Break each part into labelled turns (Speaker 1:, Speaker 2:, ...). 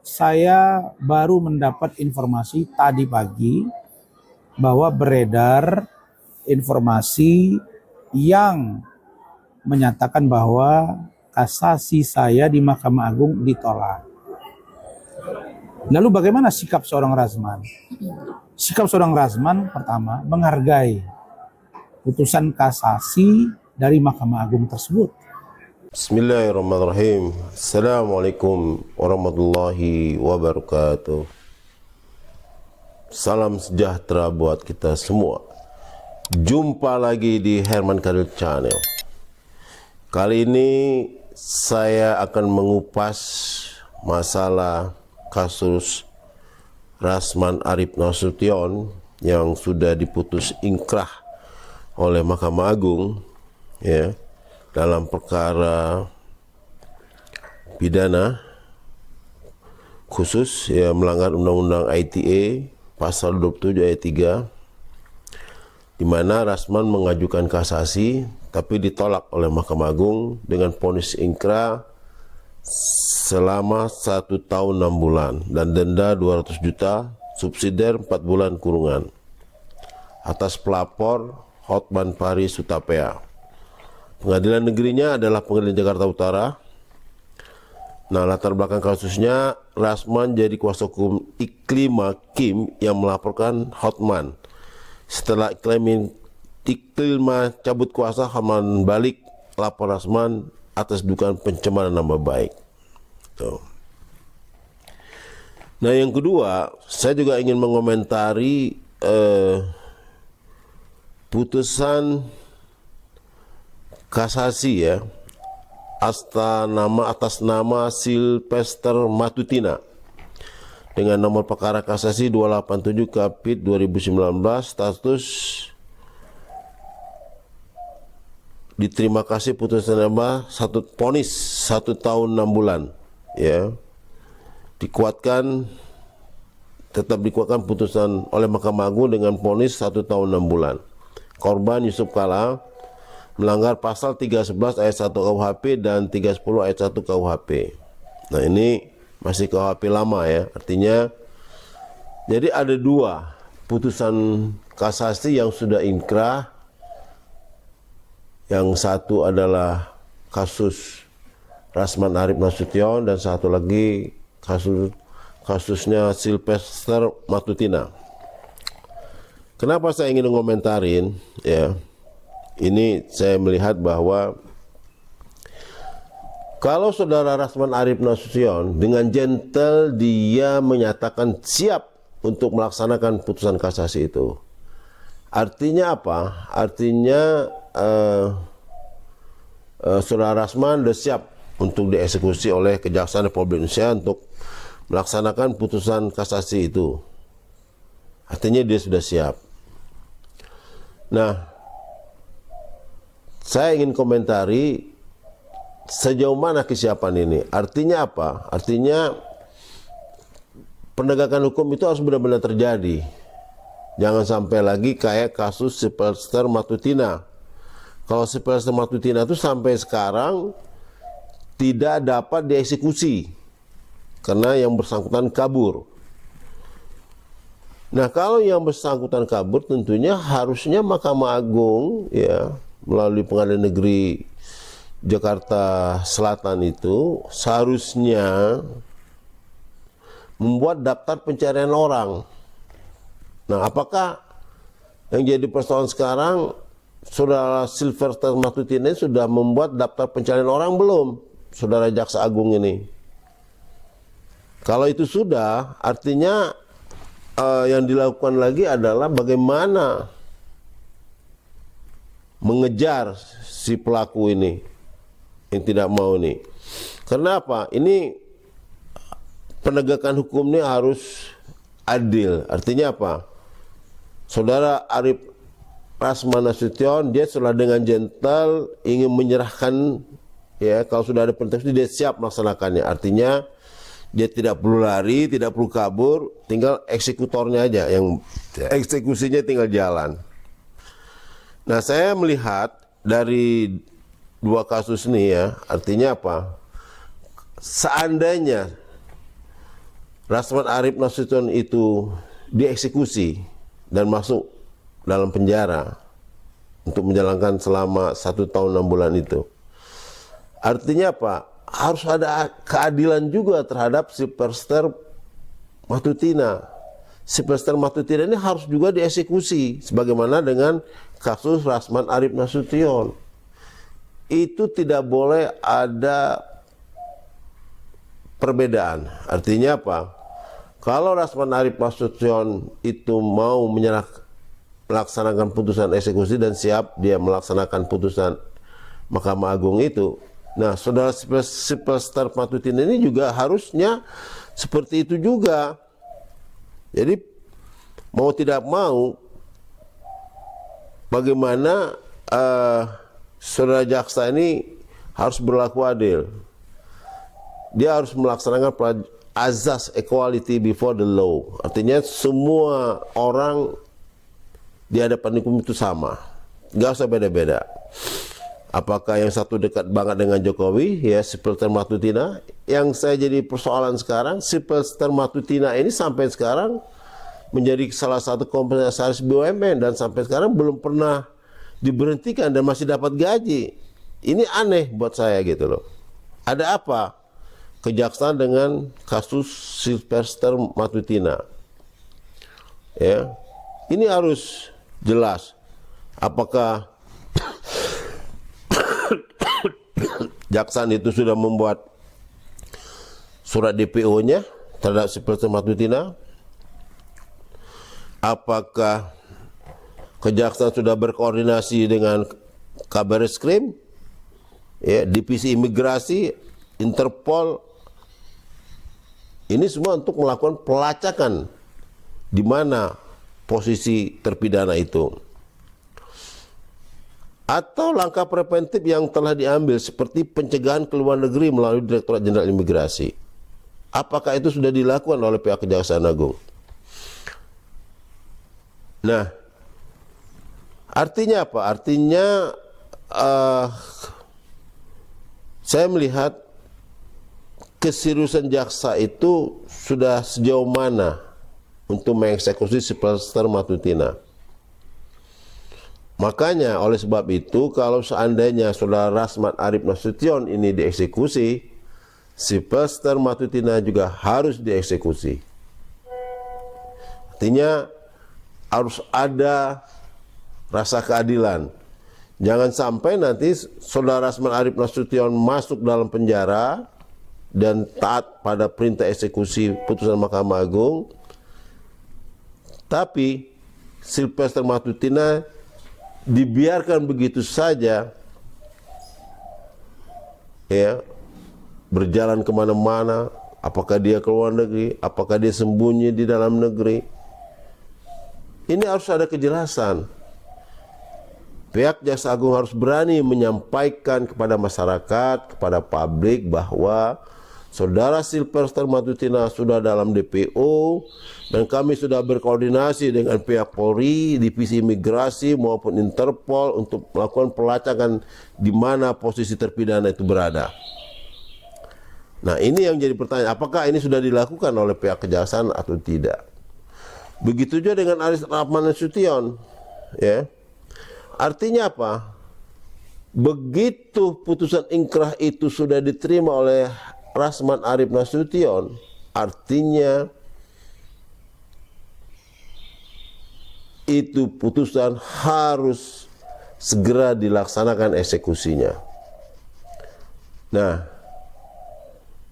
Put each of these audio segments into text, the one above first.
Speaker 1: saya baru mendapat informasi tadi pagi bahwa beredar informasi yang menyatakan bahwa kasasi saya di Mahkamah Agung ditolak. Lalu bagaimana sikap seorang Razman? Sikap seorang Razman pertama menghargai putusan kasasi dari Mahkamah Agung tersebut.
Speaker 2: Bismillahirrahmanirrahim. Assalamualaikum warahmatullahi wabarakatuh. Salam sejahtera buat kita semua. Jumpa lagi di Herman Khalil Channel. Kali ini saya akan mengupas masalah kasus Razman Arif Nasution yang sudah diputus ingkrah oleh Mahkamah Agung, ya, dalam perkara pidana khusus, ya, melanggar Undang-Undang ITE pasal 27 ayat 3, di mana Razman mengajukan kasasi tapi ditolak oleh Mahkamah Agung dengan vonis ingkrah selama 1 tahun 6 bulan dan denda 200 juta, subsidiar 4 bulan kurungan atas pelapor Hotman Paris Hutapea. Pengadilan negerinya adalah Pengadilan Jakarta Utara. Nah, latar belakang kasusnya, Razman jadi kuasa hukum Iklim Hakim yang melaporkan Hotman. Setelah Iklim cabut kuasa, Hotman balik lapor Razman atas dugaan pencemaran nama baik. Tuh. Nah, yang kedua, saya juga ingin mengomentari putusan kasasi, ya, atas nama Sylvester Matutina dengan nomor perkara kasasi 287 Kapit 2019, status diterima kasih putusan nama vonis 1 tahun 6 bulan, ya, tetap dikuatkan putusan oleh Mahkamah Agung dengan vonis 1 tahun 6 bulan. Korban Yusuf Kala melanggar pasal 311 ayat 1 KUHP dan 310 ayat 1 KUHP. Nah, ini masih KUHP lama, ya. Artinya jadi ada 2 putusan kasasi yang sudah ingkrah. Yang satu adalah kasus Razman Arif Nasution dan satu lagi kasusnya Sylvester Matutina. Kenapa saya ingin ngomentarin, ya? Ini saya melihat bahwa kalau saudara Razman Arif Nasution dengan gentle dia menyatakan siap untuk melaksanakan putusan kasasi itu. Artinya apa? Artinya saudara Razman sudah siap untuk dieksekusi oleh Kejaksaan Republik Indonesia untuk melaksanakan putusan kasasi itu. Artinya dia sudah siap. Nah, saya ingin komentari sejauh mana kesiapan ini. Artinya apa? Artinya penegakan hukum itu harus benar-benar terjadi. Jangan sampai lagi kayak kasus Sylvester Matutina. Kalau Sylvester Matutina itu sampai sekarang tidak dapat dieksekusi karena yang bersangkutan kabur. Nah, kalau yang bersangkutan kabur, tentunya harusnya Mahkamah Agung, ya, melalui Pengadilan Negeri Jakarta Selatan itu seharusnya membuat daftar pencarian orang. Nah, apakah yang jadi persoalan sekarang, saudara Sylvester Matutina sudah membuat daftar pencarian orang belum, saudara Jaksa Agung ini? Kalau itu sudah, artinya yang dilakukan lagi adalah bagaimana mengejar si pelaku ini yang tidak mau ini. Kenapa? Ini penegakan hukum ini harus adil. Artinya apa? Saudara Arif Razman Nasution, dia setelah dengan gentle ingin menyerahkan, ya, kalau sudah ada perintah dia siap melaksanakannya. Artinya dia tidak perlu lari, tidak perlu kabur, tinggal eksekutornya aja yang eksekusinya tinggal jalan. Nah, saya melihat dari 2 kasus ini, ya, artinya apa? Seandainya Rasman Arif Nasution itu dieksekusi dan masuk dalam penjara untuk menjalankan selama 1 tahun 6 bulan itu. Artinya apa? Harus ada keadilan juga terhadap Sylvester Matutina. Sylvester Matutina ini harus juga dieksekusi sebagaimana dengan kasus Rasman Arif Nasution. Itu tidak boleh ada perbedaan. Artinya apa? Kalau Rasman Arif Nasution itu mau melaksanakan putusan eksekusi dan siap dia melaksanakan putusan Mahkamah Agung itu, nah saudara Sylvester Matutina ini juga harusnya seperti itu juga. Jadi mau tidak mau, bagaimana saudara jaksa ini harus berlaku adil. Dia harus melaksanakan azas equality before the law. Artinya semua orang di hadapan hukum itu sama, nggak usah beda-beda. Apakah yang satu dekat banget dengan Jokowi, ya Sylvester Matutina. Yang saya jadi persoalan sekarang, Sylvester Matutina ini sampai sekarang menjadi salah satu komisaris BUMN dan sampai sekarang belum pernah diberhentikan dan masih dapat gaji. Ini aneh buat saya gitu loh. Ada apa kejaksaan dengan kasus Sylvester Matutina? Ya, ini harus jelas. Apakah jaksaan itu sudah membuat surat DPO-nya terhadap Sylvester Matutina? Apakah kejaksaan sudah berkoordinasi dengan Kabareskrim, ya, Divisi Imigrasi, Interpol? Ini semua untuk melakukan pelacakan di mana posisi terpidana itu. Atau langkah preventif yang telah diambil seperti pencegahan ke luar negeri melalui Direktorat Jenderal Imigrasi. Apakah itu sudah dilakukan oleh pihak Kejaksaan Agung? Nah, artinya apa? Artinya saya melihat keseriusan jaksa itu sudah sejauh mana untuk mengeksekusi Sylvester Matutina. Makanya oleh sebab itu, kalau seandainya saudara Rasman Arif Nasution ini dieksekusi, Sylvester Matutina juga harus dieksekusi. Artinya harus ada rasa keadilan. Jangan sampai nanti saudara Rasman Arif Nasution masuk dalam penjara dan taat pada perintah eksekusi putusan Mahkamah Agung, tapi Sylvester Matutina dibiarkan begitu saja, ya, berjalan kemana-mana. Apakah dia ke luar negeri, apakah dia sembunyi di dalam negeri? Ini harus ada kejelasan. Pihak Jaksa Agung harus berani menyampaikan kepada masyarakat, kepada publik bahwa saudara Sylvester Matutina sudah dalam DPO dan kami sudah berkoordinasi dengan pihak Polri, Divisi Imigrasi maupun Interpol untuk melakukan pelacakan di mana posisi terpidana itu berada. Nah, ini yang jadi pertanyaan, apakah ini sudah dilakukan oleh pihak kejaksaan atau tidak? Begitu juga dengan Rasman Nasution, ya. Artinya apa? Begitu putusan ingkrah itu sudah diterima oleh Rasman Arif Nasution, artinya itu putusan harus segera dilaksanakan eksekusinya. Nah,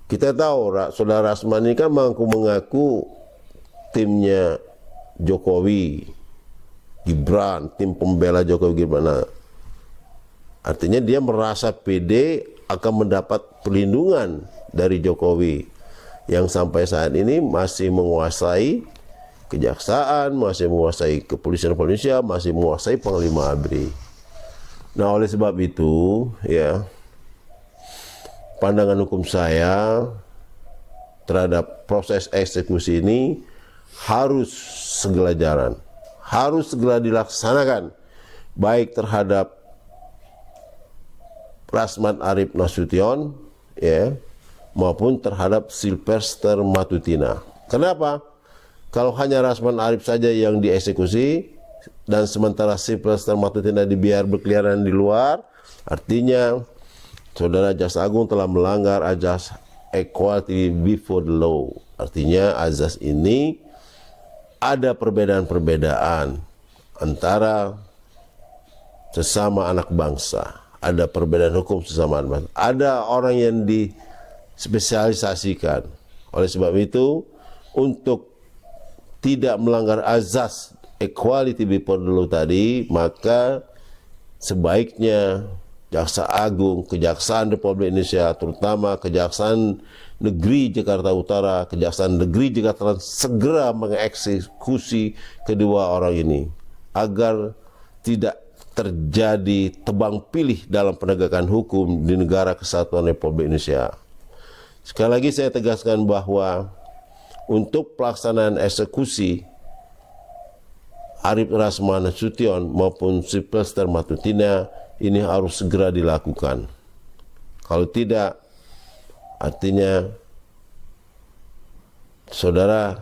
Speaker 2: kita tahu saudara Rasman ini kan mengaku timnya Jokowi, Gibran, tim pembela Jokowi Gibran. Artinya dia merasa pede akan mendapat perlindungan dari Jokowi yang sampai saat ini masih menguasai kejaksaan, masih menguasai kepolisian Indonesia, masih menguasai Panglima ABRI. Nah, oleh sebab itu, ya, pandangan hukum saya terhadap proses eksekusi ini harus segera jalan, harus segera dilaksanakan, baik terhadap Rasman Arif Nasution, ya, maupun terhadap Sylvester Matutina. Kenapa? Kalau hanya Rasman Arif saja yang dieksekusi dan sementara si Sylvester Matutina dibiar berkeliaran di luar, artinya Saudara Jaksa Agung telah melanggar azas equality before the law. Artinya azas ini ada perbedaan-perbedaan antara sesama anak bangsa, ada perbedaan hukum sesama anak bangsa, ada orang yang dispesialisasikan. Oleh sebab itu, untuk tidak melanggar azas equality before the law tadi, maka sebaiknya Jaksa Agung, Kejaksaan Republik Indonesia, terutama Kejaksaan Negeri Jakarta Utara, Kejaksaan Negeri Jakarta Selatan segera mengeksekusi kedua orang ini agar tidak terjadi tebang pilih dalam penegakan hukum di negara kesatuan Republik Indonesia. Sekali lagi saya tegaskan bahwa untuk pelaksanaan eksekusi Arif Rasman Nasution maupun Sylvester Matutina ini harus segera dilakukan. Kalau tidak, artinya saudara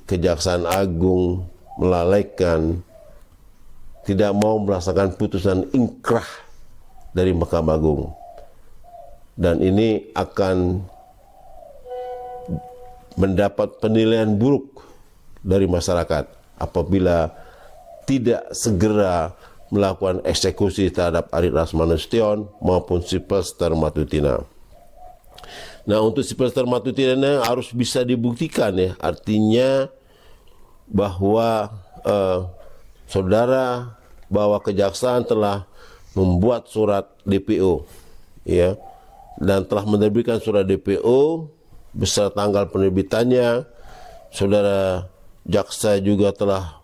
Speaker 2: Kejaksaan Agung melalaikan, tidak mau melaksanakan putusan ingkrah dari Mahkamah Agung. Dan ini akan mendapat penilaian buruk dari masyarakat apabila tidak segera melakukan eksekusi terhadap Arif Rasman Nasution maupun Sylvester Matutina. Nah, untuk Sylvester Matutina harus bisa dibuktikan ya, artinya bahwa saudara bahwa kejaksaan telah membuat surat DPO ya, dan telah menerbitkan surat DPO beserta tanggal penerbitannya. Saudara jaksa juga telah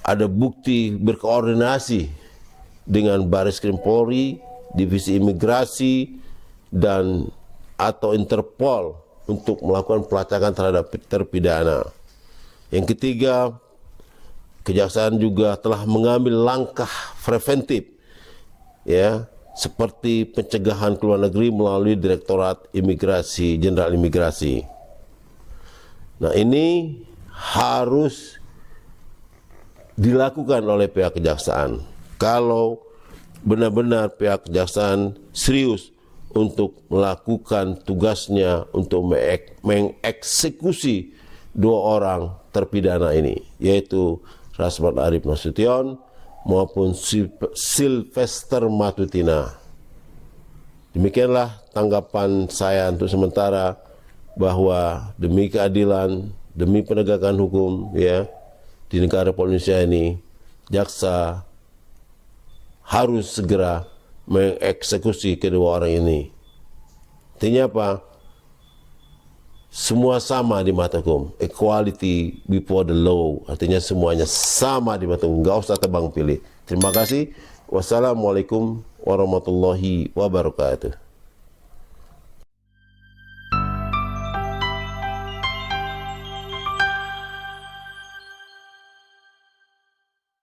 Speaker 2: ada bukti berkoordinasi dengan Baris Krim Polri, Divisi Imigrasi, dan atau Interpol untuk melakukan pelacakan terhadap terpidana. Yang ketiga, kejaksaan juga telah mengambil langkah preventif ya, seperti pencegahan ke luar negeri melalui Direktorat Imigrasi, Jenderal Imigrasi. Nah, ini harus dilakukan oleh pihak kejaksaan. Kalau benar-benar pihak kejaksaan serius untuk melakukan tugasnya untuk mengeksekusi dua orang terpidana ini, yaitu Rasman Arif Nasution maupun Sylvester Matutina. Demikianlah tanggapan saya untuk sementara, bahwa demi keadilan, demi penegakan hukum ya di negara Republik Indonesia ini, jaksa harus segera mengeksekusi kedua orang ini. Artinya apa? Semua sama di mata hukum, equality before the law. Artinya semuanya sama di mata hukum, nggak usah tebang pilih. Terima kasih. Wassalamualaikum warahmatullahi wabarakatuh.